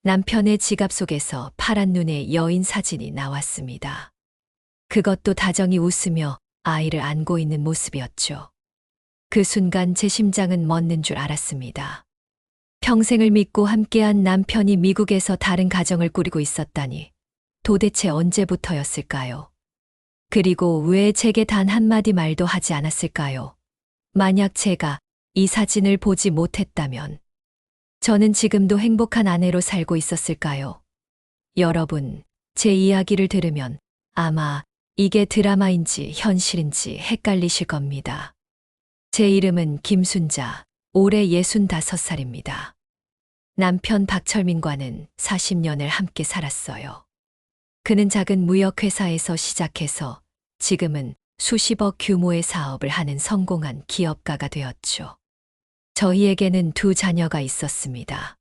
남편의 지갑 속에서 파란 눈의 여인 사진이 나왔습니다. 그것도 다정히 웃으며 아이를 안고 있는 모습이었죠. 그 순간 제 심장은 멎는 줄 알았습니다. 평생을 믿고 함께한 남편이 미국에서 다른 가정을 꾸리고 있었다니 도대체 언제부터였을까요? 그리고 왜 제게 단 한마디 말도 하지 않았을까요? 만약 제가 이 사진을 보지 못했다면 저는 지금도 행복한 아내로 살고 있었을까요? 여러분, 제 이야기를 들으면 아마 이게 드라마인지 현실인지 헷갈리실 겁니다. 제 이름은 김순자, 올해 65살입니다. 남편 박철민과는 40년을 함께 살았어요. 그는 작은 무역회사에서 시작해서 지금은 수십억 규모의 사업을 하는 성공한 기업가가 되었죠. 저희에게는 두 자녀가 있었습니다.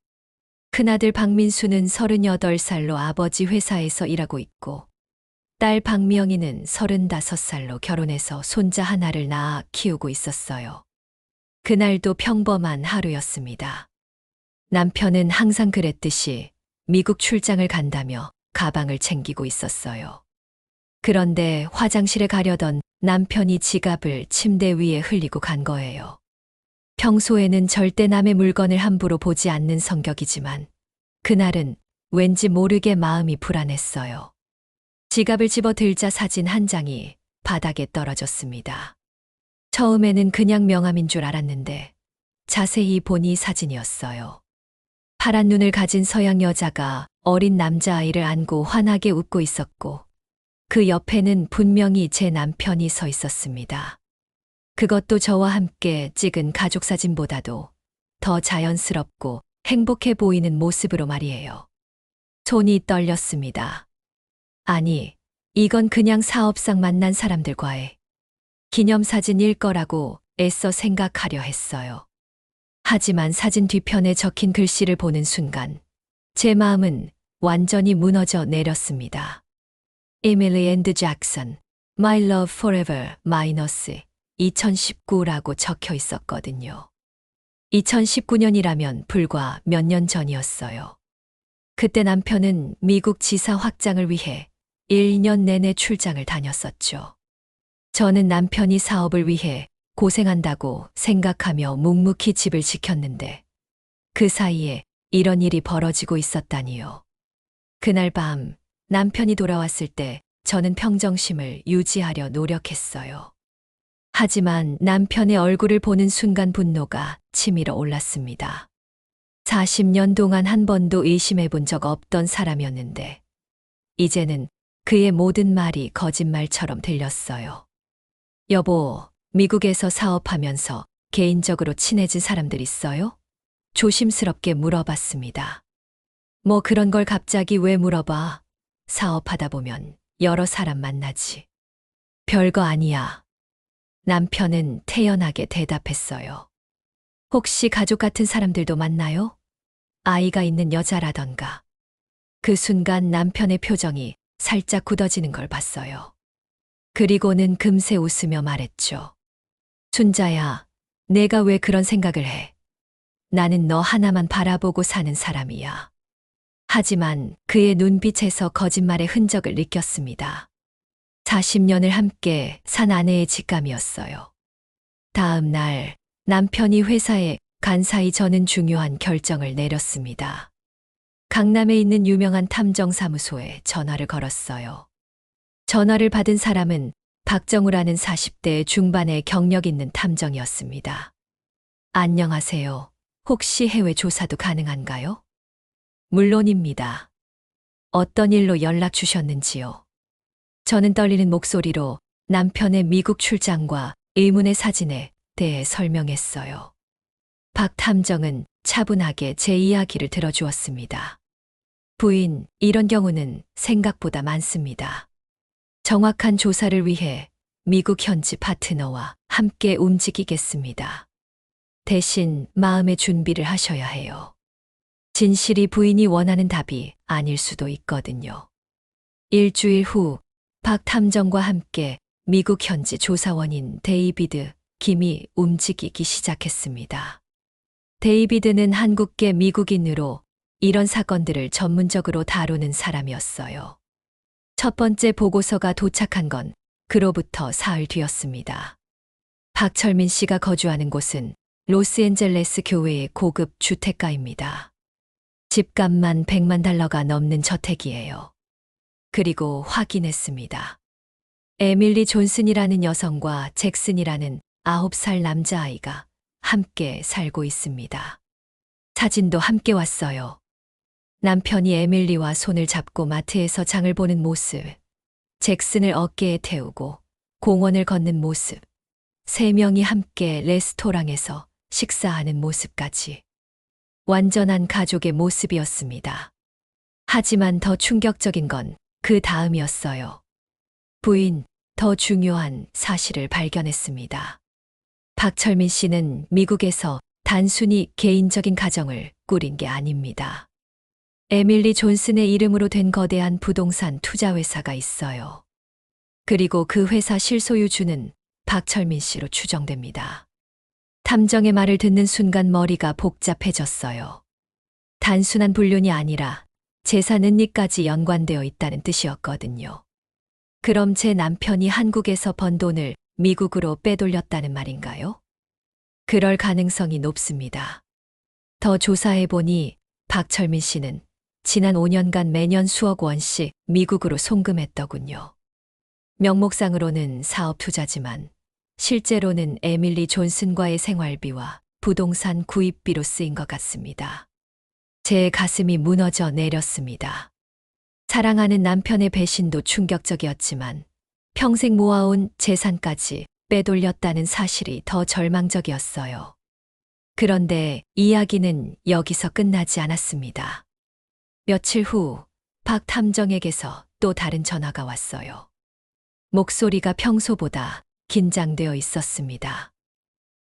큰아들 박민수는 38살로 아버지 회사에서 일하고 있고, 딸 박미영이는 35살로 결혼해서 손자 하나를 낳아 키우고 있었어요. 그날도 평범한 하루였습니다. 남편은 항상 그랬듯이 미국 출장을 간다며 가방을 챙기고 있었어요. 그런데 화장실에 가려던 남편이 지갑을 침대 위에 흘리고 간 거예요. 평소에는 절대 남의 물건을 함부로 보지 않는 성격이지만 그날은 왠지 모르게 마음이 불안했어요. 지갑을 집어 들자 사진 한 장이 바닥에 떨어졌습니다. 처음에는 그냥 명함인 줄 알았는데 자세히 보니 사진이었어요. 파란 눈을 가진 서양 여자가 어린 남자아이를 안고 환하게 웃고 있었고 그 옆에는 분명히 제 남편이 서 있었습니다. 그것도 저와 함께 찍은 가족 사진보다도 더 자연스럽고 행복해 보이는 모습으로 말이에요. 손이 떨렸습니다. 아니, 이건 그냥 사업상 만난 사람들과의 기념사진일 거라고 애써 생각하려 했어요. 하지만 사진 뒤편에 적힌 글씨를 보는 순간 제 마음은 완전히 무너져 내렸습니다. Emily and Jackson, My Love Forever 마이너스 2019라고 적혀 있었거든요. 2019년이라면 불과 몇 년 전이었어요. 그때 남편은 미국 지사 확장을 위해 1년 내내 출장을 다녔었죠. 저는 남편이 사업을 위해 고생한다고 생각하며 묵묵히 집을 지켰는데 그 사이에 이런 일이 벌어지고 있었다니요. 그날 밤 남편이 돌아왔을 때 저는 평정심을 유지하려 노력했어요. 하지만 남편의 얼굴을 보는 순간 분노가 치밀어 올랐습니다. 40년 동안 한 번도 의심해 본 적 없던 사람이었는데 이제는 그의 모든 말이 거짓말처럼 들렸어요. 여보, 미국에서 사업하면서 개인적으로 친해진 사람들 있어요? 조심스럽게 물어봤습니다. 뭐 그런 걸 갑자기 왜 물어봐? 사업하다 보면 여러 사람 만나지. 별거 아니야. 남편은 태연하게 대답했어요. 혹시 가족 같은 사람들도 만나요? 아이가 있는 여자라던가. 그 순간 남편의 표정이 살짝 굳어지는 걸 봤어요. 그리고는 금세 웃으며 말했죠. 순자야, 내가 왜 그런 생각을 해? 나는 너 하나만 바라보고 사는 사람이야. 하지만 그의 눈빛에서 거짓말의 흔적을 느꼈습니다. 40년을 함께 산 아내의 직감이었어요. 다음 날 남편이 회사에 간 사이 저는 중요한 결정을 내렸습니다. 강남에 있는 유명한 탐정사무소에 전화를 걸었어요. 전화를 받은 사람은 박정우라는 40대 중반의 경력 있는 탐정이었습니다. 안녕하세요. 혹시 해외 조사도 가능한가요? 물론입니다. 어떤 일로 연락 주셨는지요? 저는 떨리는 목소리로 남편의 미국 출장과 의문의 사진에 대해 설명했어요. 박 탐정은 차분하게 제 이야기를 들어주었습니다. 부인, 이런 경우는 생각보다 많습니다. 정확한 조사를 위해 미국 현지 파트너와 함께 움직이겠습니다. 대신 마음의 준비를 하셔야 해요. 진실이 부인이 원하는 답이 아닐 수도 있거든요. 일주일 후 박 탐정과 함께 미국 현지 조사원인 데이비드 김이 움직이기 시작했습니다. 데이비드는 한국계 미국인으로 이런 사건들을 전문적으로 다루는 사람이었어요. 첫 번째 보고서가 도착한 건 그로부터 사흘 뒤였습니다. 박철민 씨가 거주하는 곳은 로스앤젤레스 교외의 고급 주택가입니다. 집값만 $100만 넘는 저택이에요. 그리고 확인했습니다. 에밀리 존슨이라는 여성과 잭슨이라는 9살 남자아이가 함께 살고 있습니다. 사진도 함께 왔어요. 남편이 에밀리와 손을 잡고 마트에서 장을 보는 모습, 잭슨을 어깨에 태우고 공원을 걷는 모습, 세 명이 함께 레스토랑에서 식사하는 모습까지. 완전한 가족의 모습이었습니다. 하지만 더 충격적인 건 그 다음이었어요. 부인, 더 중요한 사실을 발견했습니다. 박철민 씨는 미국에서 단순히 개인적인 가정을 꾸린 게 아닙니다. 에밀리 존슨의 이름으로 된 거대한 부동산 투자회사가 있어요. 그리고 그 회사 실소유주는 박철민 씨로 추정됩니다. 탐정의 말을 듣는 순간 머리가 복잡해졌어요. 단순한 불륜이 아니라 재산 은닉까지 연관되어 있다는 뜻이었거든요. 그럼 제 남편이 한국에서 번 돈을 미국으로 빼돌렸다는 말인가요? 그럴 가능성이 높습니다. 더 조사해보니 박철민 씨는 지난 5년간 매년 수억 원씩 미국으로 송금했더군요. 명목상으로는 사업 투자지만 실제로는 에밀리 존슨과의 생활비와 부동산 구입비로 쓰인 것 같습니다. 제 가슴이 무너져 내렸습니다. 사랑하는 남편의 배신도 충격적이었지만 평생 모아온 재산까지 빼돌렸다는 사실이 더 절망적이었어요. 그런데 이야기는 여기서 끝나지 않았습니다. 며칠 후 박 탐정에게서 또 다른 전화가 왔어요. 목소리가 평소보다 긴장되어 있었습니다.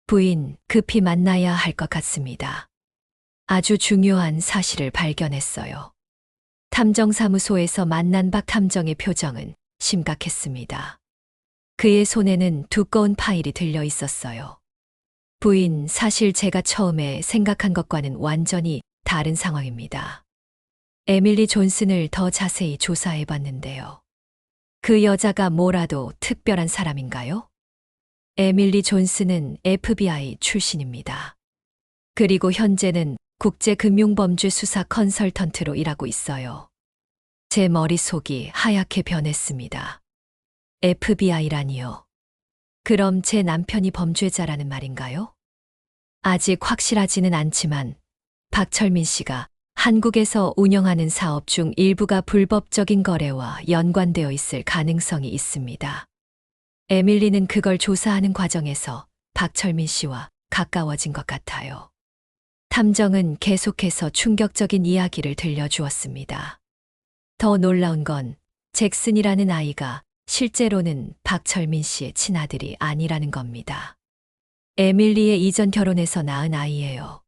부인, 급히 만나야 할 것 같습니다. 아주 중요한 사실을 발견했어요. 탐정사무소에서 만난 박 탐정의 표정은 심각했습니다. 그의 손에는 두꺼운 파일이 들려 있었어요. 부인, 사실 제가 처음에 생각한 것과는 완전히 다른 상황입니다. 에밀리 존슨을 더 자세히 조사해 봤는데요. 그 여자가 뭐라도 특별한 사람인가요? 에밀리 존슨은 FBI 출신입니다. 그리고 현재는 국제금융범죄 수사 컨설턴트로 일하고 있어요. 제 머릿속이 하얗게 변했습니다. FBI라니요. 그럼 제 남편이 범죄자라는 말인가요? 아직 확실하지는 않지만 박철민 씨가 한국에서 운영하는 사업 중 일부가 불법적인 거래와 연관되어 있을 가능성이 있습니다. 에밀리는 그걸 조사하는 과정에서 박철민 씨와 가까워진 것 같아요. 탐정은 계속해서 충격적인 이야기를 들려주었습니다. 더 놀라운 건 잭슨이라는 아이가 실제로는 박철민 씨의 친아들이 아니라는 겁니다. 에밀리의 이전 결혼에서 낳은 아이예요.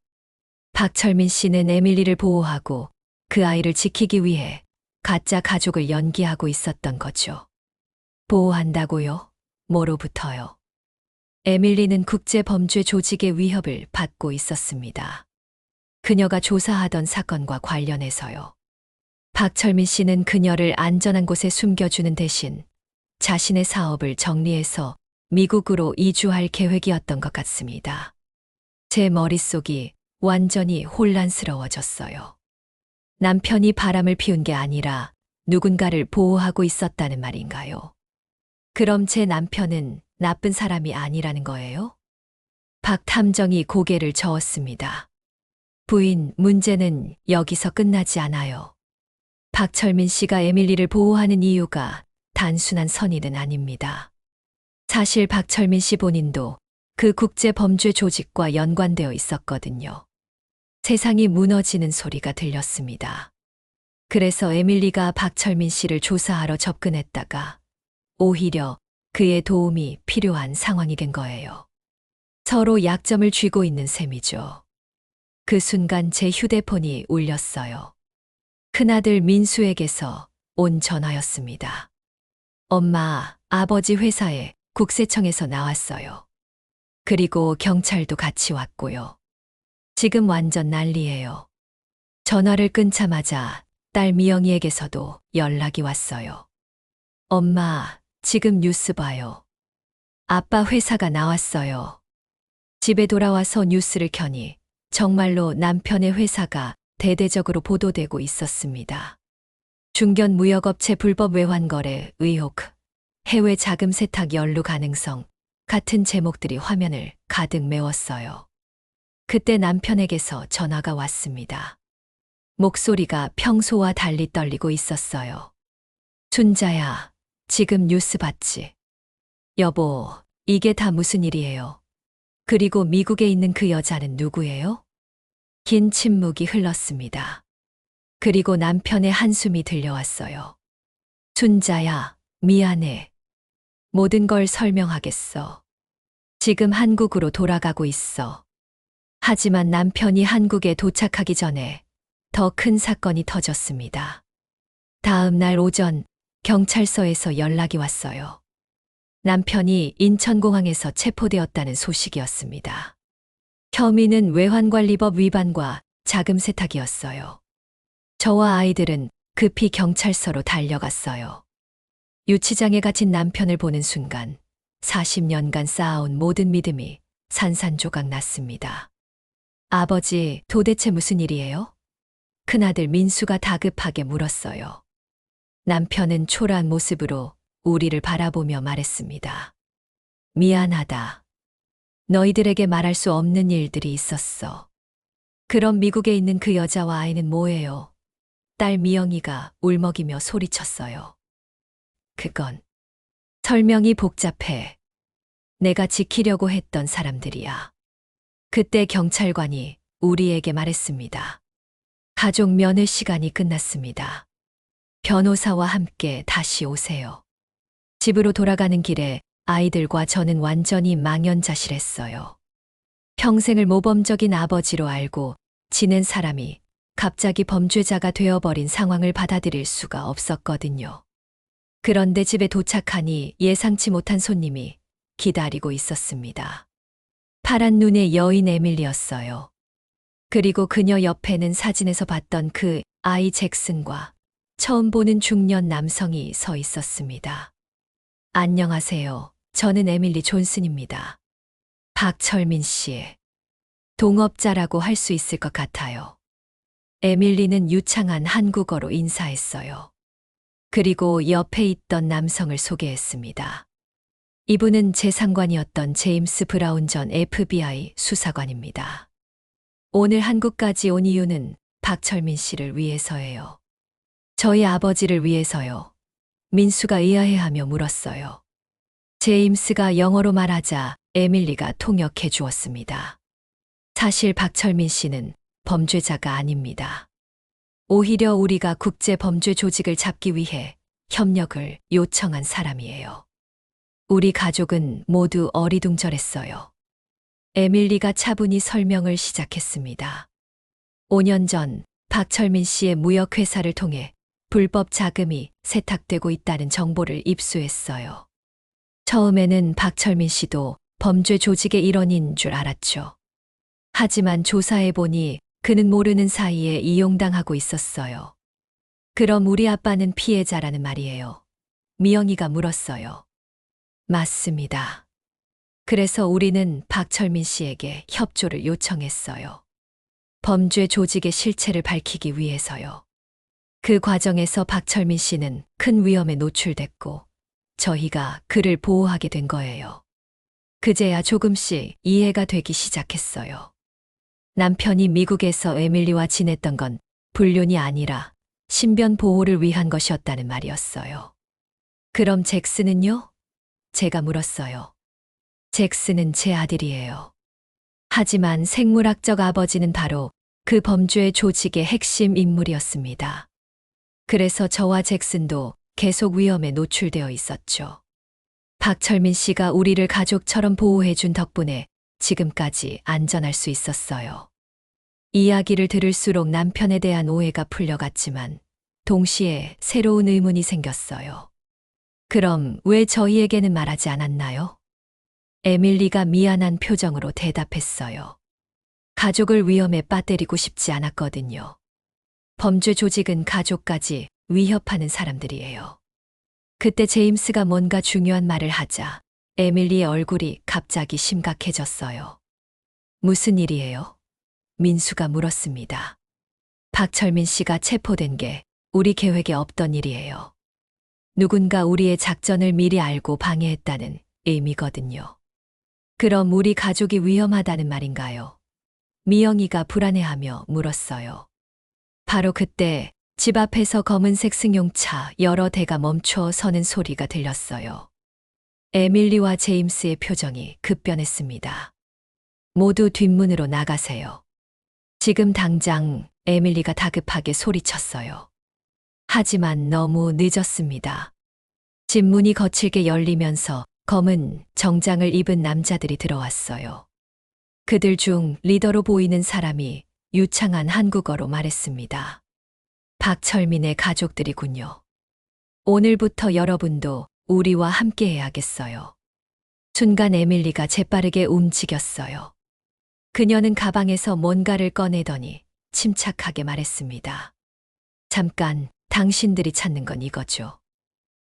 박철민 씨는 에밀리를 보호하고 그 아이를 지키기 위해 가짜 가족을 연기하고 있었던 거죠. 보호한다고요? 뭐로부터요? 에밀리는 국제범죄 조직의 위협을 받고 있었습니다. 그녀가 조사하던 사건과 관련해서요. 박철민 씨는 그녀를 안전한 곳에 숨겨주는 대신 자신의 사업을 정리해서 미국으로 이주할 계획이었던 것 같습니다. 제 머릿속이 완전히 혼란스러워졌어요. 남편이 바람을 피운 게 아니라 누군가를 보호하고 있었다는 말인가요? 그럼 제 남편은 나쁜 사람이 아니라는 거예요? 박 탐정이 고개를 저었습니다. 부인, 문제는 여기서 끝나지 않아요. 박철민 씨가 에밀리를 보호하는 이유가 단순한 선의는 아닙니다. 사실 박철민 씨 본인도 그 국제범죄 조직과 연관되어 있었거든요. 세상이 무너지는 소리가 들렸습니다. 그래서 에밀리가 박철민 씨를 조사하러 접근했다가 오히려 그의 도움이 필요한 상황이 된 거예요. 서로 약점을 쥐고 있는 셈이죠. 그 순간 제 휴대폰이 울렸어요. 큰아들 민수에게서 온 전화였습니다. 엄마, 아버지 회사에 국세청에서 나왔어요. 그리고 경찰도 같이 왔고요. 지금 완전 난리예요. 전화를 끊자마자 딸 미영이에게서도 연락이 왔어요. 엄마, 지금 뉴스 봐요. 아빠 회사가 나왔어요. 집에 돌아와서 뉴스를 켜니 정말로 남편의 회사가 대대적으로 보도되고 있었습니다. 중견 무역업체 불법 외환거래 의혹, 해외 자금 세탁 연루 가능성 같은 제목들이 화면을 가득 메웠어요. 그때 남편에게서 전화가 왔습니다. 목소리가 평소와 달리 떨리고 있었어요. 순자야, 지금 뉴스 봤지? 여보, 이게 다 무슨 일이에요? 그리고 미국에 있는 그 여자는 누구예요? 긴 침묵이 흘렀습니다. 그리고 남편의 한숨이 들려왔어요. 순자야, 미안해. 모든 걸 설명하겠어. 지금 한국으로 돌아가고 있어. 하지만 남편이 한국에 도착하기 전에 더 큰 사건이 터졌습니다. 다음 날 오전 경찰서에서 연락이 왔어요. 남편이 인천공항에서 체포되었다는 소식이었습니다. 혐의는 외환관리법 위반과 자금 세탁이었어요. 저와 아이들은 급히 경찰서로 달려갔어요. 유치장에 갇힌 남편을 보는 순간 40년간 쌓아온 모든 믿음이 산산조각 났습니다. 아버지, 도대체 무슨 일이에요? 큰아들 민수가 다급하게 물었어요. 남편은 초라한 모습으로 우리를 바라보며 말했습니다. 미안하다. 너희들에게 말할 수 없는 일들이 있었어. 그럼 미국에 있는 그 여자와 아이는 뭐예요? 딸 미영이가 울먹이며 소리쳤어요. 그건 설명이 복잡해. 내가 지키려고 했던 사람들이야. 그때 경찰관이 우리에게 말했습니다. 가족 면회 시간이 끝났습니다. 변호사와 함께 다시 오세요. 집으로 돌아가는 길에 아이들과 저는 완전히 망연자실했어요. 평생을 모범적인 아버지로 알고 지낸 사람이 갑자기 범죄자가 되어버린 상황을 받아들일 수가 없었거든요. 그런데 집에 도착하니 예상치 못한 손님이 기다리고 있었습니다. 파란 눈의 여인 에밀리였어요. 그리고 그녀 옆에는 사진에서 봤던 그 아이 잭슨과 처음 보는 중년 남성이 서 있었습니다. 안녕하세요. 저는 에밀리 존슨입니다. 박철민 씨. 동업자라고 할 수 있을 것 같아요. 에밀리는 유창한 한국어로 인사했어요. 그리고 옆에 있던 남성을 소개했습니다. 이분은 제 상관이었던 제임스 브라운 전 FBI 수사관입니다. 오늘 한국까지 온 이유는 박철민 씨를 위해서예요. 저희 아버지를 위해서요. 민수가 의아해하며 물었어요. 제임스가 영어로 말하자 에밀리가 통역해 주었습니다. 사실 박철민 씨는 범죄자가 아닙니다. 오히려 우리가 국제 범죄 조직을 잡기 위해 협력을 요청한 사람이에요. 우리 가족은 모두 어리둥절했어요. 에밀리가 차분히 설명을 시작했습니다. 5년 전 박철민 씨의 무역회사를 통해 불법 자금이 세탁되고 있다는 정보를 입수했어요. 처음에는 박철민 씨도 범죄 조직의 일원인 줄 알았죠. 하지만 조사해보니 그는 모르는 사이에 이용당하고 있었어요. 그럼 우리 아빠는 피해자라는 말이에요. 미영이가 물었어요. 맞습니다. 그래서 우리는 박철민 씨에게 협조를 요청했어요. 범죄 조직의 실체를 밝히기 위해서요. 그 과정에서 박철민 씨는 큰 위험에 노출됐고 저희가 그를 보호하게 된 거예요. 그제야 조금씩 이해가 되기 시작했어요. 남편이 미국에서 에밀리와 지냈던 건 불륜이 아니라 신변 보호를 위한 것이었다는 말이었어요. 그럼 잭슨은요? 제가 물었어요. 잭슨은 제 아들이에요. 하지만 생물학적 아버지는 바로 그 범죄 조직의 핵심 인물이었습니다. 그래서 저와 잭슨도 계속 위험에 노출되어 있었죠. 박철민 씨가 우리를 가족처럼 보호해준 덕분에 지금까지 안전할 수 있었어요. 이야기를 들을수록 남편에 대한 오해가 풀려갔지만 동시에 새로운 의문이 생겼어요. 그럼 왜 저희에게는 말하지 않았나요? 에밀리가 미안한 표정으로 대답했어요. 가족을 위험에 빠뜨리고 싶지 않았거든요. 범죄 조직은 가족까지 위협하는 사람들이에요. 그때 제임스가 뭔가 중요한 말을 하자 에밀리의 얼굴이 갑자기 심각해졌어요. 무슨 일이에요? 민수가 물었습니다. 박철민 씨가 체포된 게 우리 계획에 없던 일이에요. 누군가 우리의 작전을 미리 알고 방해했다는 의미거든요. 그럼 우리 가족이 위험하다는 말인가요? 미영이가 불안해하며 물었어요. 바로 그때 집 앞에서 검은색 승용차 여러 대가 멈춰 서는 소리가 들렸어요. 에밀리와 제임스의 표정이 급변했습니다. 모두 뒷문으로 나가세요. 지금 당장, 에밀리가 다급하게 소리쳤어요. 하지만 너무 늦었습니다. 집 문이 거칠게 열리면서 검은 정장을 입은 남자들이 들어왔어요. 그들 중 리더로 보이는 사람이 유창한 한국어로 말했습니다. 박철민의 가족들이군요. 오늘부터 여러분도 우리와 함께 해야겠어요. 순간 에밀리가 재빠르게 움직였어요. 그녀는 가방에서 뭔가를 꺼내더니 침착하게 말했습니다. 잠깐, 당신들이 찾는 건 이거죠.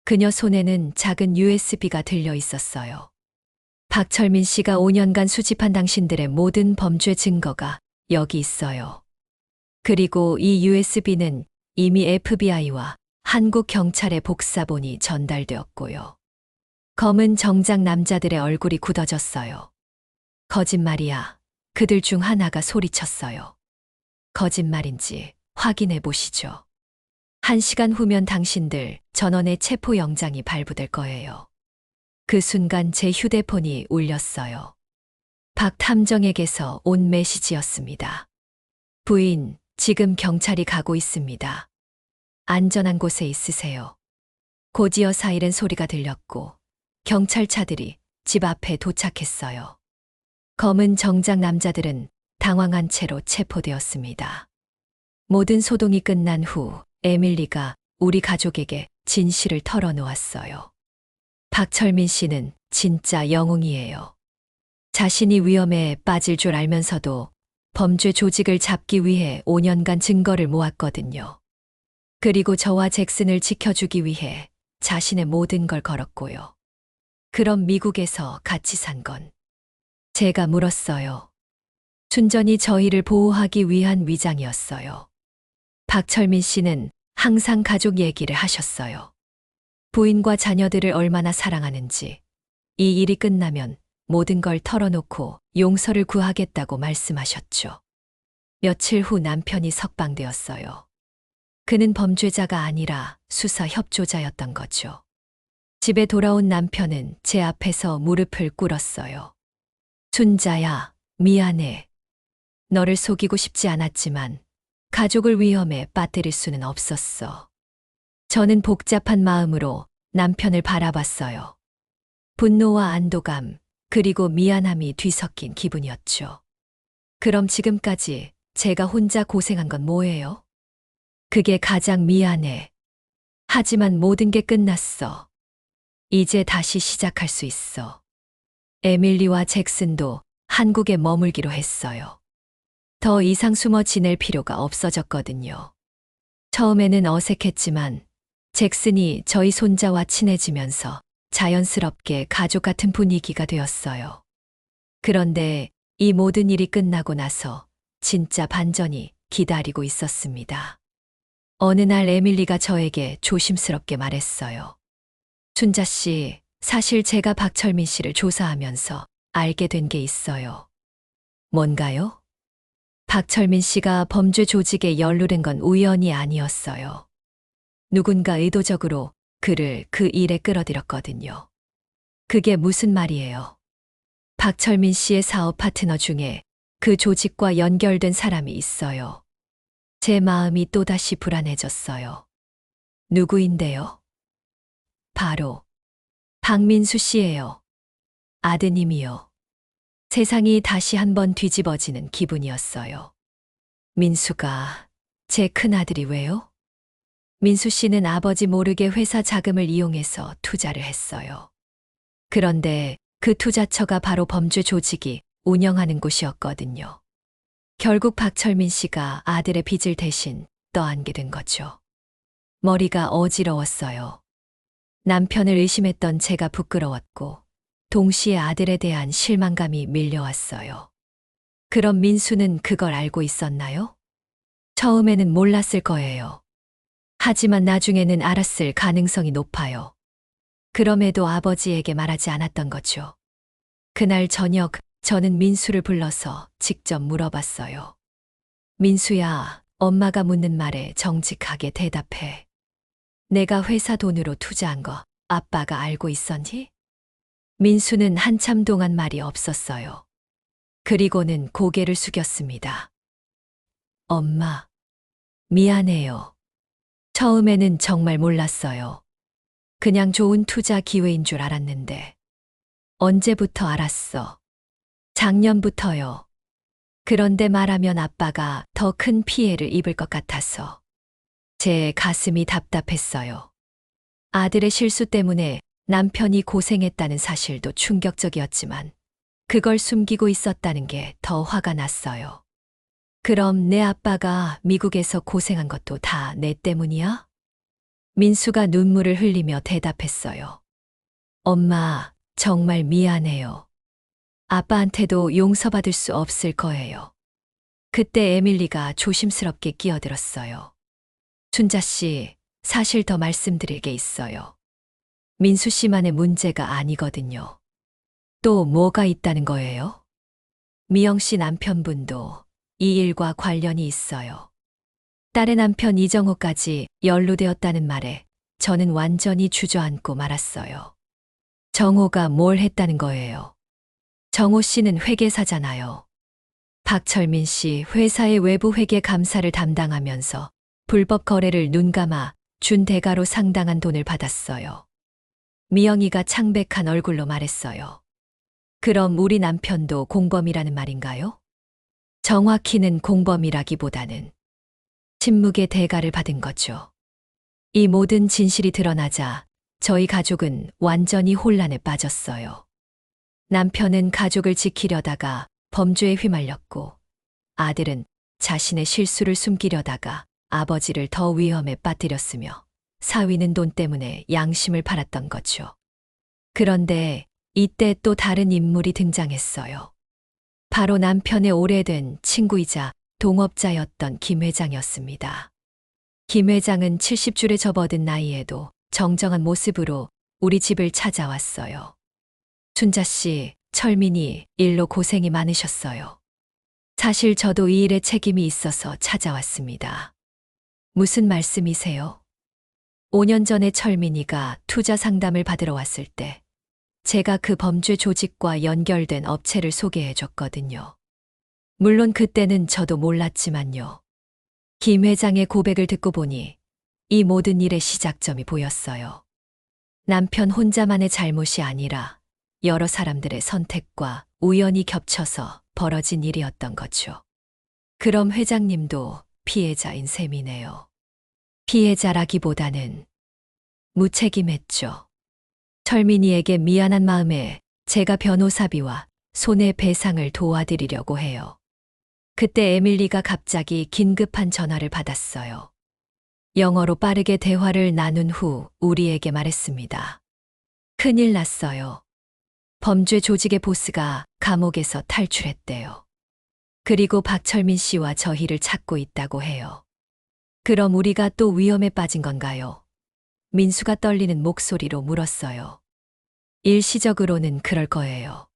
그녀 손에는 작은 USB가 들려 있었어요. 박철민 씨가 5년간 수집한 당신들의 모든 범죄 증거가 여기 있어요. 그리고 이 USB는 이미 FBI와 한국 경찰의 복사본이 전달되었고요. 검은 정장 남자들의 얼굴이 굳어졌어요. 거짓말이야. 그들 중 하나가 소리쳤어요. 거짓말인지 확인해 보시죠. 1시간 후면 당신들 전원의 체포 영장이 발부될 거예요. 그 순간 제 휴대폰이 울렸어요. 박 탐정에게서 온 메시지였습니다. 부인, 지금 경찰이 가고 있습니다. 안전한 곳에 있으세요. 곧이어 사이렌 소리가 들렸고 경찰차들이 집 앞에 도착했어요. 검은 정장 남자들은 당황한 채로 체포되었습니다. 모든 소동이 끝난 후 에밀리가 우리 가족에게 진실을 털어놓았어요. 박철민 씨는 진짜 영웅이에요. 자신이 위험에 빠질 줄 알면서도 범죄 조직을 잡기 위해 5년간 증거를 모았거든요. 그리고 저와 잭슨을 지켜주기 위해 자신의 모든 걸 걸었고요. 그럼 미국에서 같이 산 건? 제가 물었어요. 순전히 저희를 보호하기 위한 위장이었어요. 박철민 씨는 항상 가족 얘기를 하셨어요. 부인과 자녀들을 얼마나 사랑하는지, 이 일이 끝나면 모든 걸 털어놓고 용서를 구하겠다고 말씀하셨죠. 며칠 후 남편이 석방되었어요. 그는 범죄자가 아니라 수사 협조자였던 거죠. 집에 돌아온 남편은 제 앞에서 무릎을 꿇었어요. 순자야, 미안해. 너를 속이고 싶지 않았지만 가족을 위험에 빠뜨릴 수는 없었어. 저는 복잡한 마음으로 남편을 바라봤어요. 분노와 안도감, 그리고 미안함이 뒤섞인 기분이었죠. 그럼 지금까지 제가 혼자 고생한 건 뭐예요? 그게 가장 미안해. 하지만 모든 게 끝났어. 이제 다시 시작할 수 있어. 에밀리와 잭슨도 한국에 머물기로 했어요. 더 이상 숨어 지낼 필요가 없어졌거든요. 처음에는 어색했지만 잭슨이 저희 손자와 친해지면서 자연스럽게 가족 같은 분위기가 되었어요. 그런데 이 모든 일이 끝나고 나서 진짜 반전이 기다리고 있었습니다. 어느 날 에밀리가 저에게 조심스럽게 말했어요. 순자 씨, 사실 제가 박철민 씨를 조사하면서 알게 된 게 있어요. 뭔가요? 박철민 씨가 범죄 조직에 연루된 건 우연이 아니었어요. 누군가 의도적으로 그를 그 일에 끌어들였거든요. 그게 무슨 말이에요? 박철민 씨의 사업 파트너 중에 그 조직과 연결된 사람이 있어요. 제 마음이 또다시 불안해졌어요. 누구인데요? 바로 박민수 씨예요. 아드님이요. 세상이 다시 한번 뒤집어지는 기분이었어요. 민수가 제 큰아들이 왜요? 민수 씨는 아버지 모르게 회사 자금을 이용해서 투자를 했어요. 그런데 그 투자처가 바로 범죄 조직이 운영하는 곳이었거든요. 결국 박철민 씨가 아들의 빚을 대신 떠안게 된 거죠. 머리가 어지러웠어요. 남편을 의심했던 제가 부끄러웠고, 동시에 아들에 대한 실망감이 밀려왔어요. 그럼 민수는 그걸 알고 있었나요? 처음에는 몰랐을 거예요. 하지만 나중에는 알았을 가능성이 높아요. 그럼에도 아버지에게 말하지 않았던 거죠. 그날 저녁 저는 민수를 불러서 직접 물어봤어요. 민수야, 엄마가 묻는 말에 정직하게 대답해. 내가 회사 돈으로 투자한 거 아빠가 알고 있었니? 민수는 한참 동안 말이 없었어요. 그리고는 고개를 숙였습니다. 엄마, 미안해요. 처음에는 정말 몰랐어요. 그냥 좋은 투자 기회인 줄 알았는데. 언제부터 알았어? 작년부터요. 그런데 말하면 아빠가 더 큰 피해를 입을 것 같아서. 제 가슴이 답답했어요. 아들의 실수 때문에 남편이 고생했다는 사실도 충격적이었지만 그걸 숨기고 있었다는 게 더 화가 났어요. 그럼 내 아빠가 미국에서 고생한 것도 다 내 때문이야? 민수가 눈물을 흘리며 대답했어요. 엄마, 정말 미안해요. 아빠한테도 용서받을 수 없을 거예요. 그때 에밀리가 조심스럽게 끼어들었어요. 순자 씨, 사실 더 말씀드릴 게 있어요. 민수 씨만의 문제가 아니거든요. 또 뭐가 있다는 거예요? 미영 씨 남편분도 이 일과 관련이 있어요. 딸의 남편 이정호까지 연루되었다는 말에 저는 완전히 주저앉고 말았어요. 정호가 뭘 했다는 거예요? 정호 씨는 회계사잖아요. 박철민 씨 회사의 외부 회계 감사를 담당하면서 불법 거래를 눈감아 준 대가로 상당한 돈을 받았어요. 미영이가 창백한 얼굴로 말했어요. 그럼 우리 남편도 공범이라는 말인가요? 정확히는 공범이라기보다는 침묵의 대가를 받은 거죠. 이 모든 진실이 드러나자 저희 가족은 완전히 혼란에 빠졌어요. 남편은 가족을 지키려다가 범죄에 휘말렸고, 아들은 자신의 실수를 숨기려다가 아버지를 더 위험에 빠뜨렸으며, 사위는 돈 때문에 양심을 팔았던 거죠. 그런데 이때 또 다른 인물이 등장했어요. 바로 남편의 오래된 친구이자 동업자였던 김 회장이었습니다. 김 회장은 70줄에 접어든 나이에도 정정한 모습으로 우리 집을 찾아왔어요. 순자 씨, 철민이 일로 고생이 많으셨어요. 사실 저도 이 일에 책임이 있어서 찾아왔습니다. 무슨 말씀이세요? 5년 전에 철민이가 투자 상담을 받으러 왔을 때 제가 그 범죄 조직과 연결된 업체를 소개해 줬거든요. 물론 그때는 저도 몰랐지만요. 김 회장의 고백을 듣고 보니 이 모든 일의 시작점이 보였어요. 남편 혼자만의 잘못이 아니라 여러 사람들의 선택과 우연이 겹쳐서 벌어진 일이었던 거죠. 그럼 회장님도 피해자인 셈이네요. 피해자라기보다는 무책임했죠. 철민이에게 미안한 마음에 제가 변호사비와 손해배상을 도와드리려고 해요. 그때 에밀리가 갑자기 긴급한 전화를 받았어요. 영어로 빠르게 대화를 나눈 후 우리에게 말했습니다. 큰일 났어요. 범죄 조직의 보스가 감옥에서 탈출했대요. 그리고 박철민 씨와 저희를 찾고 있다고 해요. 그럼 우리가 또 위험에 빠진 건가요? 민수가 떨리는 목소리로 물었어요. 일시적으로는 그럴 거예요.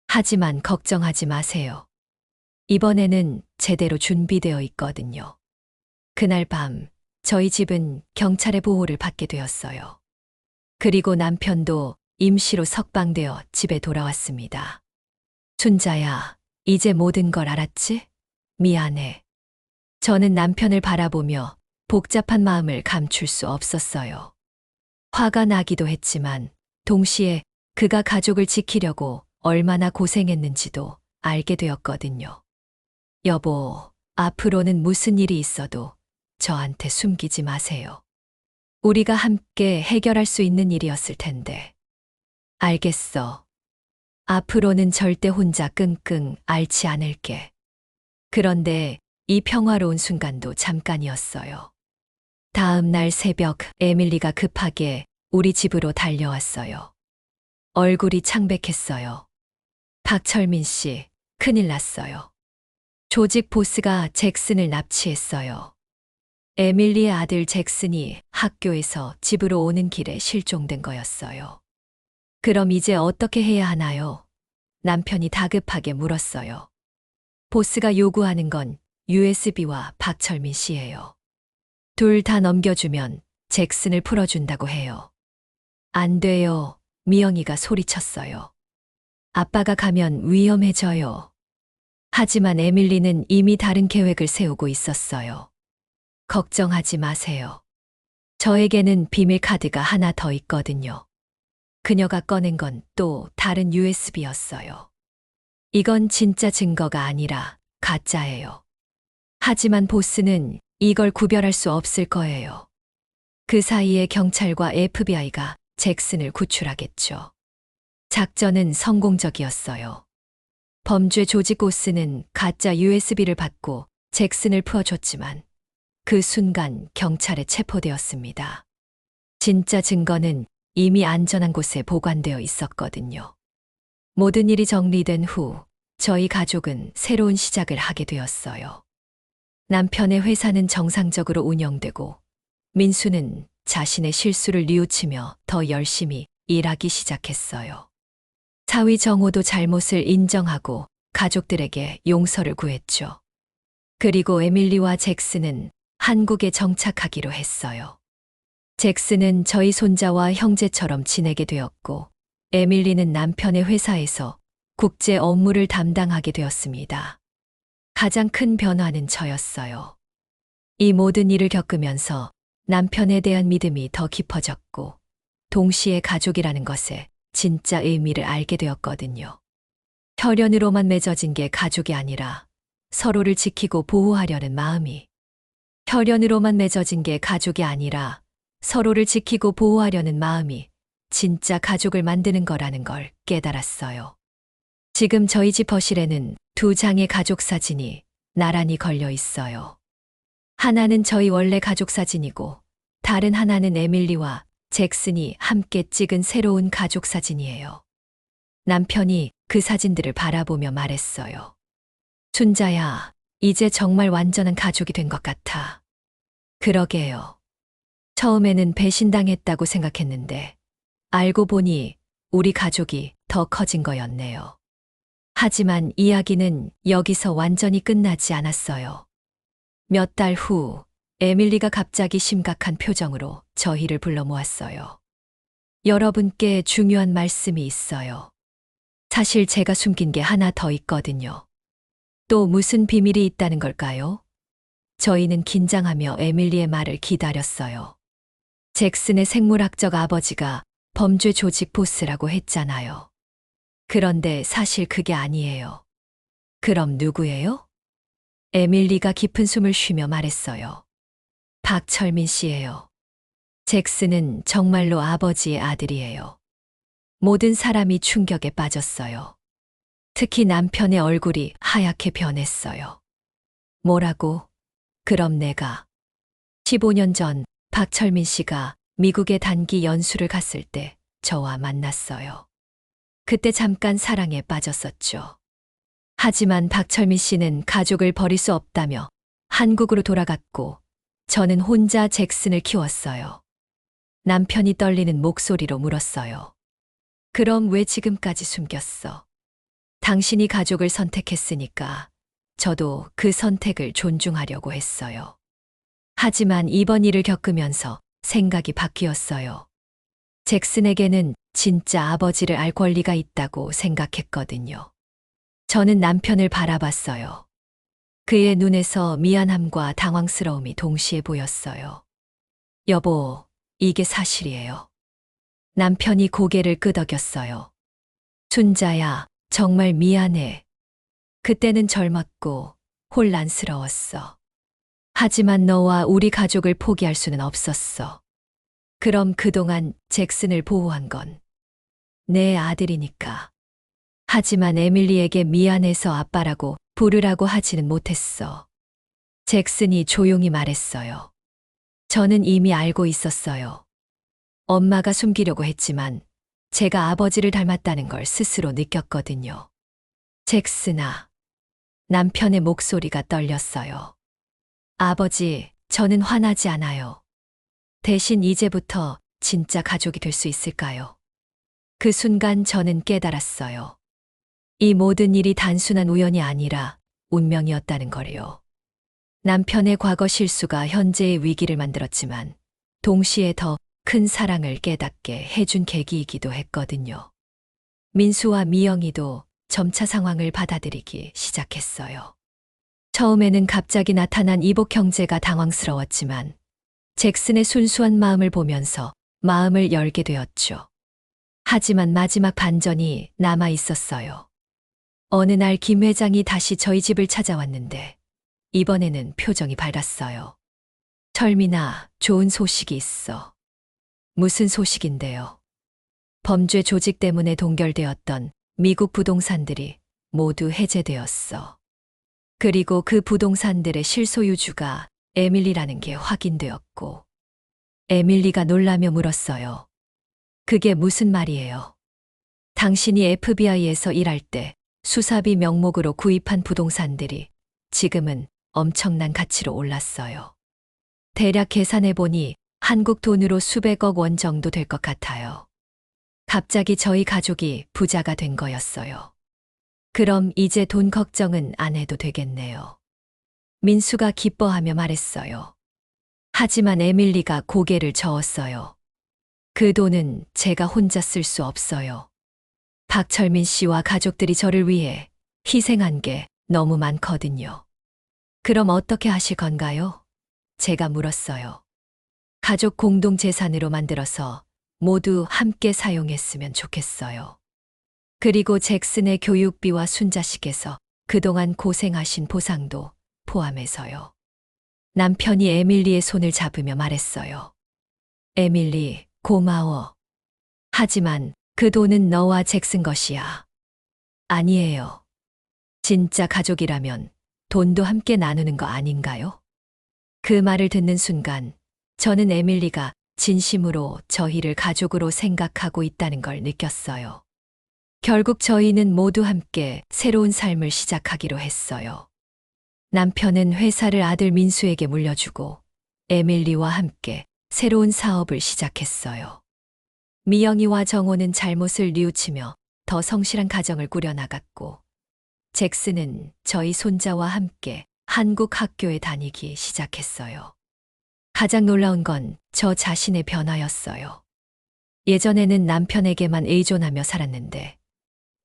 하지만 걱정하지 마세요. 이번에는 제대로 준비되어 있거든요. 그날 밤 저희 집은 경찰의 보호를 받게 되었어요. 그리고 남편도 임시로 석방되어 집에 돌아왔습니다. 순자야, 이제 모든 걸 알았지? 미안해. 저는 남편을 바라보며 복잡한 마음을 감출 수 없었어요. 화가 나기도 했지만 동시에 그가 가족을 지키려고 얼마나 고생했는지도 알게 되었거든요. 여보, 앞으로는 무슨 일이 있어도 저한테 숨기지 마세요. 우리가 함께 해결할 수 있는 일이었을 텐데. 알겠어. 앞으로는 절대 혼자 끙끙 앓지 않을게. 그런데 이 평화로운 순간도 잠깐이었어요. 다음 날 새벽 에밀리가 급하게 우리 집으로 달려왔어요. 얼굴이 창백했어요. 박철민 씨, 큰일 났어요. 조직 보스가 잭슨을 납치했어요. 에밀리의 아들 잭슨이 학교에서 집으로 오는 길에 실종된 거였어요. 그럼 이제 어떻게 해야 하나요? 남편이 다급하게 물었어요. 보스가 요구하는 건 USB와 박철민 씨예요. 둘 다 넘겨주면 잭슨을 풀어준다고 해요. 안 돼요. 미영이가 소리쳤어요. 아빠가 가면 위험해져요. 하지만 에밀리는 이미 다른 계획을 세우고 있었어요. 걱정하지 마세요. 저에게는 비밀 카드가 하나 더 있거든요. 그녀가 꺼낸 건 또 다른 USB였어요. 이건 진짜 증거가 아니라 가짜예요. 하지만 보스는 이걸 구별할 수 없을 거예요. 그 사이에 경찰과 FBI가 잭슨을 구출하겠죠. 작전은 성공적이었어요. 범죄 조직 보스는 가짜 USB를 받고 잭슨을 풀어줬지만 그 순간 경찰에 체포되었습니다. 진짜 증거는 이미 안전한 곳에 보관되어 있었거든요. 모든 일이 정리된 후 저희 가족은 새로운 시작을 하게 되었어요. 남편의 회사는 정상적으로 운영되고 민수는 자신의 실수를 뉘우치며 더 열심히 일하기 시작했어요. 사위 정호도 잘못을 인정하고 가족들에게 용서를 구했죠. 그리고 에밀리와 잭슨은 한국에 정착하기로 했어요. 잭슨은 저희 손자와 형제처럼 지내게 되었고, 에밀리는 남편의 회사에서 국제 업무를 담당하게 되었습니다. 가장 큰 변화는 저였어요. 이 모든 일을 겪으면서 남편에 대한 믿음이 더 깊어졌고, 동시에 가족이라는 것의 진짜 의미를 알게 되었거든요. 혈연으로만 맺어진 게 가족이 아니라 서로를 지키고 보호하려는 마음이, 혈연으로만 맺어진 게 가족이 아니라 서로를 지키고 보호하려는 마음이 진짜 가족을 만드는 거라는 걸 깨달았어요. 지금 저희 집 거실에는 2장의 가족 사진이 나란히 걸려 있어요. 하나는 저희 원래 가족 사진이고 다른 하나는 에밀리와 잭슨이 함께 찍은 새로운 가족 사진이에요. 남편이 그 사진들을 바라보며 말했어요. 순자야, 이제 정말 완전한 가족이 된 것 같아. 그러게요. 처음에는 배신당했다고 생각했는데 알고 보니 우리 가족이 더 커진 거였네요. 하지만 이야기는 여기서 완전히 끝나지 않았어요. 몇 달 후 에밀리가 갑자기 심각한 표정으로 저희를 불러 모았어요. 여러분께 중요한 말씀이 있어요. 사실 제가 숨긴 게 하나 더 있거든요. 또 무슨 비밀이 있다는 걸까요? 저희는 긴장하며 에밀리의 말을 기다렸어요. 잭슨의 생물학적 아버지가 범죄 조직 보스라고 했잖아요. 그런데 사실 그게 아니에요. 그럼 누구예요? 에밀리가 깊은 숨을 쉬며 말했어요. 박철민 씨예요. 잭슨은 정말로 아버지의 아들이에요. 모든 사람이 충격에 빠졌어요. 특히 남편의 얼굴이 하얗게 변했어요. 뭐라고? 그럼 내가 15년 전 박철민 씨가 미국에 단기 연수를 갔을 때 저와 만났어요. 그때 잠깐 사랑에 빠졌었죠. 하지만 박철민 씨는 가족을 버릴 수 없다며 한국으로 돌아갔고 저는 혼자 잭슨을 키웠어요. 남편이 떨리는 목소리로 물었어요. 그럼 왜 지금까지 숨겼어? 당신이 가족을 선택했으니까 저도 그 선택을 존중하려고 했어요. 하지만 이번 일을 겪으면서 생각이 바뀌었어요. 잭슨에게는 진짜 아버지를 알 권리가 있다고 생각했거든요. 저는 남편을 바라봤어요. 그의 눈에서 미안함과 당황스러움이 동시에 보였어요. 여보, 이게 사실이에요. 남편이 고개를 끄덕였어요. 순자야, 정말 미안해. 그때는 젊었고 혼란스러웠어. 하지만 너와 우리 가족을 포기할 수는 없었어. 그럼 그동안 잭슨을 보호한 건 내 아들이니까. 하지만 에밀리에게 미안해서 아빠라고 부르라고 하지는 못했어. 잭슨이 조용히 말했어요. 저는 이미 알고 있었어요. 엄마가 숨기려고 했지만 제가 아버지를 닮았다는 걸 스스로 느꼈거든요. 잭슨아. 남편의 목소리가 떨렸어요. 아버지, 저는 화나지 않아요. 대신 이제부터 진짜 가족이 될 수 있을까요? 그 순간 저는 깨달았어요. 이 모든 일이 단순한 우연이 아니라 운명이었다는 거래요. 남편의 과거 실수가 현재의 위기를 만들었지만 동시에 더 큰 사랑을 깨닫게 해준 계기이기도 했거든요. 민수와 미영이도 점차 상황을 받아들이기 시작했어요. 처음에는 갑자기 나타난 이복 형제가 당황스러웠지만 잭슨의 순수한 마음을 보면서 마음을 열게 되었죠. 하지만 마지막 반전이 남아 있었어요. 어느 날 김 회장이 다시 저희 집을 찾아왔는데 이번에는 표정이 밝았어요. 철민아, 좋은 소식이 있어. 무슨 소식인데요? 범죄 조직 때문에 동결되었던 미국 부동산들이 모두 해제되었어. 그리고 그 부동산들의 실소유주가 에밀리라는 게 확인되었고. 에밀리가 놀라며 물었어요. 그게 무슨 말이에요? 당신이 FBI에서 일할 때 수사비 명목으로 구입한 부동산들이 지금은 엄청난 가치로 올랐어요. 대략 계산해보니 한국 돈으로 수백억 원 정도 될 것 같아요. 갑자기 저희 가족이 부자가 된 거였어요. 그럼 이제 돈 걱정은 안 해도 되겠네요. 민수가 기뻐하며 말했어요. 하지만 에밀리가 고개를 저었어요. 그 돈은 제가 혼자 쓸 수 없어요. 박철민 씨와 가족들이 저를 위해 희생한 게 너무 많거든요. 그럼 어떻게 하실 건가요? 제가 물었어요. 가족 공동 재산으로 만들어서 모두 함께 사용했으면 좋겠어요. 그리고 잭슨의 교육비와 순자식에서 그동안 고생하신 보상도 포함해서요. 남편이 에밀리의 손을 잡으며 말했어요. 에밀리, 고마워. 하지만 그 돈은 너와 잭슨 것이야. 아니에요. 진짜 가족이라면 돈도 함께 나누는 거 아닌가요? 그 말을 듣는 순간 저는 에밀리가 진심으로 저희를 가족으로 생각하고 있다는 걸 느꼈어요. 결국 저희는 모두 함께 새로운 삶을 시작하기로 했어요. 남편은 회사를 아들 민수에게 물려주고 에밀리와 함께 새로운 사업을 시작했어요. 미영이와 정호는 잘못을 뉘우치며 더 성실한 가정을 꾸려나갔고 잭슨은 저희 손자와 함께 한국 학교에 다니기 시작했어요. 가장 놀라운 건 저 자신의 변화였어요. 예전에는 남편에게만 의존하며 살았는데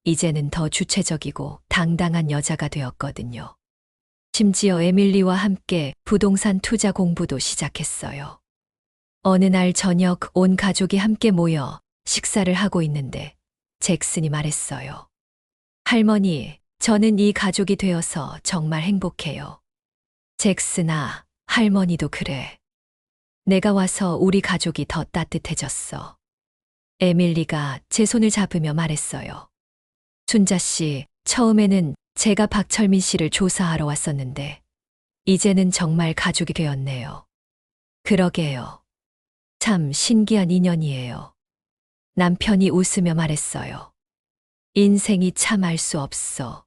이제는 더 주체적이고 당당한 여자가 되었거든요. 심지어 에밀리와 함께 부동산 투자 공부도 시작했어요. 어느 날 저녁 온 가족이 함께 모여 식사를 하고 있는데 잭슨이 말했어요. 할머니, 저는 이 가족이 되어서 정말 행복해요. 잭슨아, 할머니도 그래. 내가 와서 우리 가족이 더 따뜻해졌어. 에밀리가 제 손을 잡으며 말했어요. 순자 씨, 처음에는 제가 박철민 씨를 조사하러 왔었는데 이제는 정말 가족이 되었네요. 그러게요. 참 신기한 인연이에요. 남편이 웃으며 말했어요. 인생이 참 알 수 없어.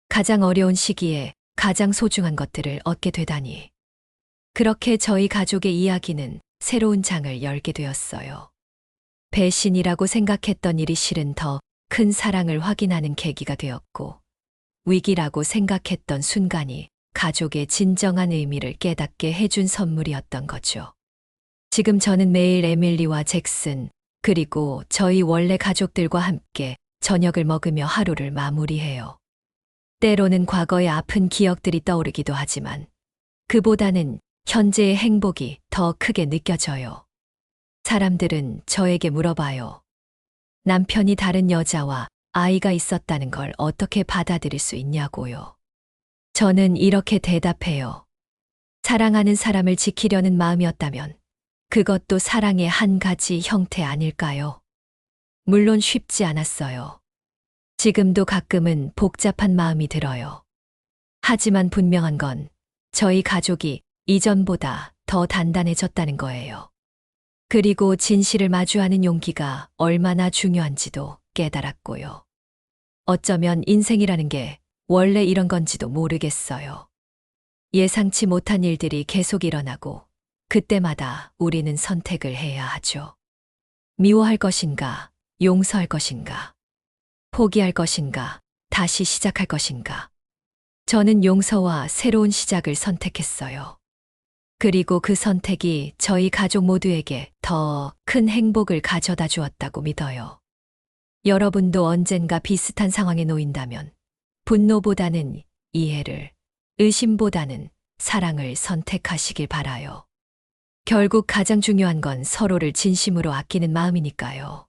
가장 어려운 시기에 가장 소중한 것들을 얻게 되다니. 그렇게 저희 가족의 이야기는 새로운 장을 열게 되었어요. 배신이라고 생각했던 일이 실은 더 큰 사랑을 확인하는 계기가 되었고, 위기라고 생각했던 순간이 가족의 진정한 의미를 깨닫게 해준 선물이었던 거죠. 지금 저는 매일 에밀리와 잭슨, 그리고 저희 원래 가족들과 함께 저녁을 먹으며 하루를 마무리해요. 때로는 과거의 아픈 기억들이 떠오르기도 하지만 그보다는 현재의 행복이 더 크게 느껴져요. 사람들은 저에게 물어봐요. 남편이 다른 여자와 아이가 있었다는 걸 어떻게 받아들일 수 있냐고요. 저는 이렇게 대답해요. 사랑하는 사람을 지키려는 마음이었다면 그것도 사랑의 한 가지 형태 아닐까요? 물론 쉽지 않았어요. 지금도 가끔은 복잡한 마음이 들어요. 하지만 분명한 건 저희 가족이 이전보다 더 단단해졌다는 거예요. 그리고 진실을 마주하는 용기가 얼마나 중요한지도 깨달았고요. 어쩌면 인생이라는 게 원래 이런 건지도 모르겠어요. 예상치 못한 일들이 계속 일어나고 그때마다 우리는 선택을 해야 하죠. 미워할 것인가, 용서할 것인가, 포기할 것인가, 다시 시작할 것인가. 저는 용서와 새로운 시작을 선택했어요. 그리고 그 선택이 저희 가족 모두에게 더 큰 행복을 가져다 주었다고 믿어요. 여러분도 언젠가 비슷한 상황에 놓인다면 분노보다는 이해를, 의심보다는 사랑을 선택하시길 바라요. 결국 가장 중요한 건 서로를 진심으로 아끼는 마음이니까요.